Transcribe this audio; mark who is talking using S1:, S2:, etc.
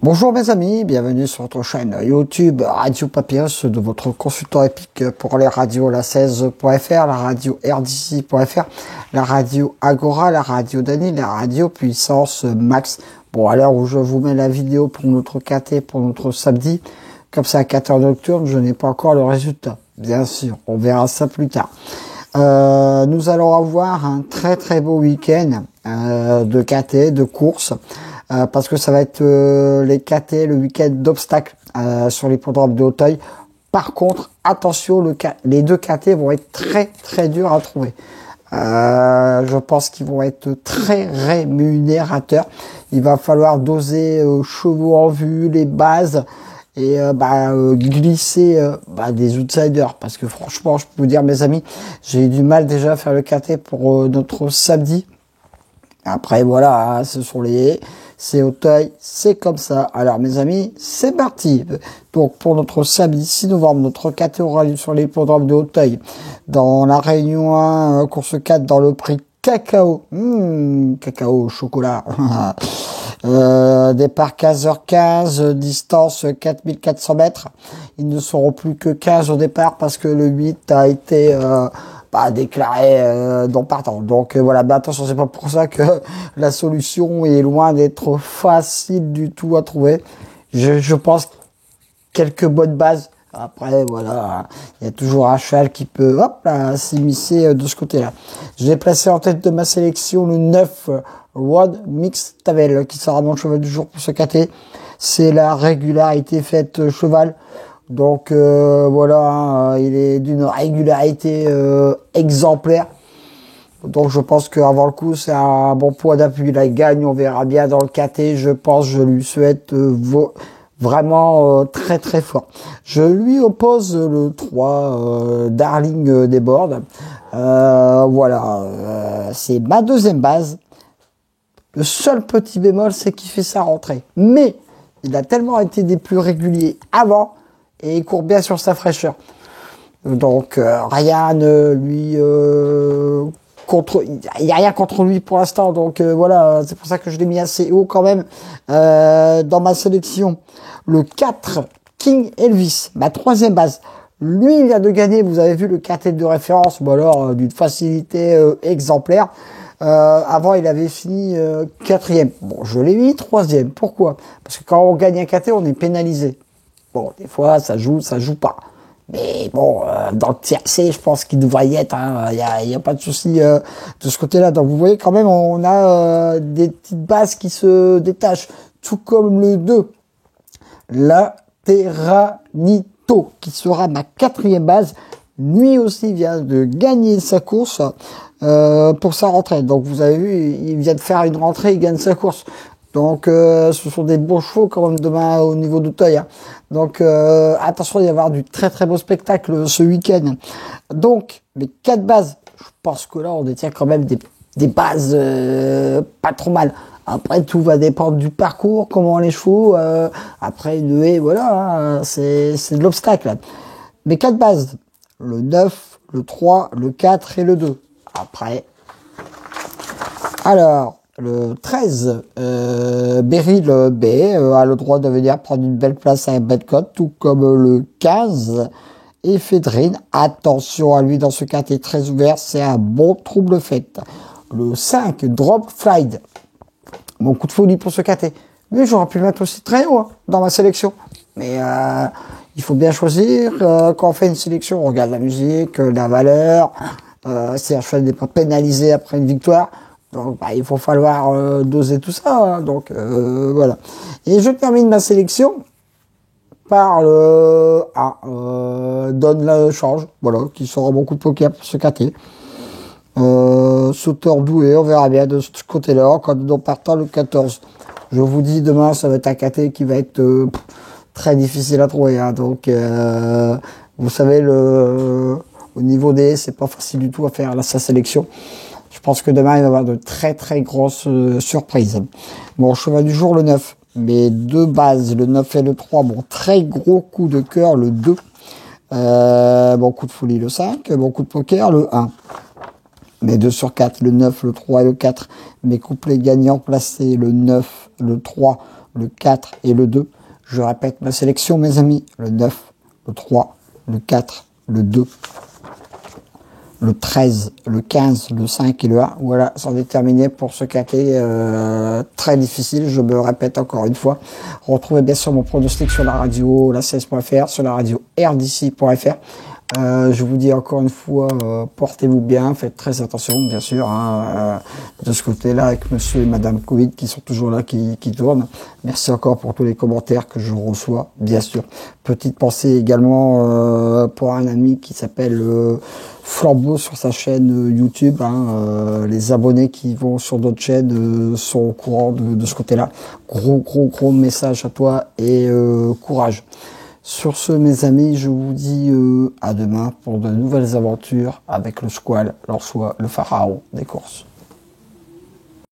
S1: Bonjour mes amis, bienvenue sur votre chaîne YouTube Radio Papyrus de votre consultant épique pour les radios la 16.fr, la radio RDC.fr, la radio Agora, la radio Dany, la radio Puissance Max. Bon, à l'heure où je vous mets la vidéo pour notre KT, pour notre samedi, comme c'est un 4h nocturne, je n'ai pas encore le résultat. Bien sûr, on verra ça plus tard. Nous allons avoir un très beau week-end de KT, de course. Parce que ça va être les KT, le week-end d'obstacles sur l'hippodrome de Hauteuil. Par contre, attention, les deux KT vont être très durs à trouver. Je pense qu'ils vont être très rémunérateurs. Il va falloir doser chevaux en vue, les bases et glisser des outsiders. Parce que franchement, je peux vous dire, mes amis, j'ai eu du mal déjà à faire le KT pour notre samedi. Après, voilà, ce sont c'est Hauteuil, c'est comme ça. Alors, mes amis, c'est parti. Donc, pour notre samedi 6 novembre, notre KT aura lieu sur l'hippodrome de Hauteuil. Dans la Réunion 1, course 4, dans le prix Cacao. Cacao au chocolat. Départ 15h15, distance 4400 mètres. Ils ne seront plus que 15 au départ parce que le 8 a été... déclaré non partant. Donc voilà, mais attention, c'est pas pour ça que la solution est loin d'être facile du tout à trouver. Je pense quelques bonnes bases. Après voilà, il y a toujours un cheval qui peut s'immiscer de ce côté-là. J'ai placé en tête de ma sélection le 9 Rod Mix Tavel qui sera mon cheval du jour pour ce KT. C'est la régularité faite cheval. Donc voilà, il est d'une régularité exemplaire. Donc je pense qu'avant le coup, c'est un bon point d'appui. Là, il gagne, on verra bien dans le KT. Je pense, je lui souhaite vraiment très fort. Je lui oppose le 3, Darling des Bordes. Voilà, c'est ma deuxième base. Le seul petit bémol, c'est qu'il fait sa rentrée. Mais il a tellement été des plus réguliers avant. Et il court bien sur sa fraîcheur. Donc rien ne lui il n'y a rien contre lui pour l'instant. Donc voilà, c'est pour ça que je l'ai mis assez haut quand même dans ma sélection. Le 4 King Elvis, ma troisième base. Lui, il vient de gagner. Vous avez vu le KT de référence, bon alors d'une facilité exemplaire. Avant, il avait fini quatrième. Bon, je l'ai mis troisième. Pourquoi? Parce que quand on gagne un KT, on est pénalisé. Bon, des fois, ça joue pas. Mais bon, dans le tiercé, je pense qu'il devrait y être. Il y a pas de souci de ce côté-là. Donc, vous voyez quand même, on a des petites bases qui se détachent. Tout comme le 2. La Terranito, qui sera ma quatrième base. Lui aussi vient de gagner sa course pour sa rentrée. Donc, vous avez vu, il vient de faire une rentrée, il gagne sa course. Donc, ce sont des beaux chevaux quand même demain au niveau d'Hauteuil. Hein. Donc, attention, il va y avoir du très beau spectacle ce week-end. Donc, les 4 bases, je pense que là, on détient quand même des bases pas trop mal. Après, tout va dépendre du parcours, comment les chevaux. Après, une haie, voilà, hein, c'est de l'obstacle. Mes 4 bases, le 9, le 3, le 4 et le 2. Après, alors... Le 13, Beryl B a le droit de venir prendre une belle place à un Bedcott, tout comme le 15, Ephedrine. Attention à lui dans ce cas, est très ouvert, c'est un bon trouble fait. Le 5, Drop Flight. Mon coup de folie pour ce KT. Mais j'aurais pu le mettre aussi très haut dans ma sélection. Mais il faut bien choisir. Quand on fait une sélection, on regarde la musique, la valeur. Si un cheval n'est pas pénalisé après une victoire. Donc, il faut falloir doser tout ça. Hein. Donc, voilà. Et je termine ma sélection par le Donne le change. Voilà, qui sera mon coup de poker pour ce KT. Sauteur doué, on verra bien de ce côté-là. Quand nous partons le 14. Je vous dis, demain, ça va être un KT qui va être très difficile à trouver. Hein. Donc, vous savez, au niveau des, c'est pas facile du tout à faire sa sélection. Je pense que demain, il va y avoir de très grosses surprises. Bon, cheval du jour, le 9. Mes 2 bases, le 9 et le 3. Bon, très gros coup de cœur, le 2. Bon coup de folie, le 5. Bon coup de poker, le 1. mes 2 sur 4, le 9, le 3 et le 4, mes couplets gagnants placés, le 9, le 3, le 4 et le 2. Je répète ma sélection, mes amis, le 9, le 3, le 4, le 2, le 13, le 15, le 5 et le 1. Voilà, sont déterminés pour ce quintet très difficile, je me répète encore une fois. Retrouvez bien sûr mon pronostic sur la radio la 16.fr, sur la radio rdc.fr. Je vous dis encore une fois, portez-vous bien, faites très attention, bien sûr, hein, de ce côté-là, avec monsieur et madame Covid qui sont toujours là, qui tournent. Merci encore pour tous les commentaires que je reçois, bien sûr. Petite pensée également pour un ami qui s'appelle Flambeau sur sa chaîne YouTube. Hein, les abonnés qui vont sur d'autres chaînes sont au courant de ce côté-là. Gros message à toi et courage. Sur ce, mes amis, je vous dis à demain pour de nouvelles aventures avec le Squall, l'Orsois, le pharaon des courses.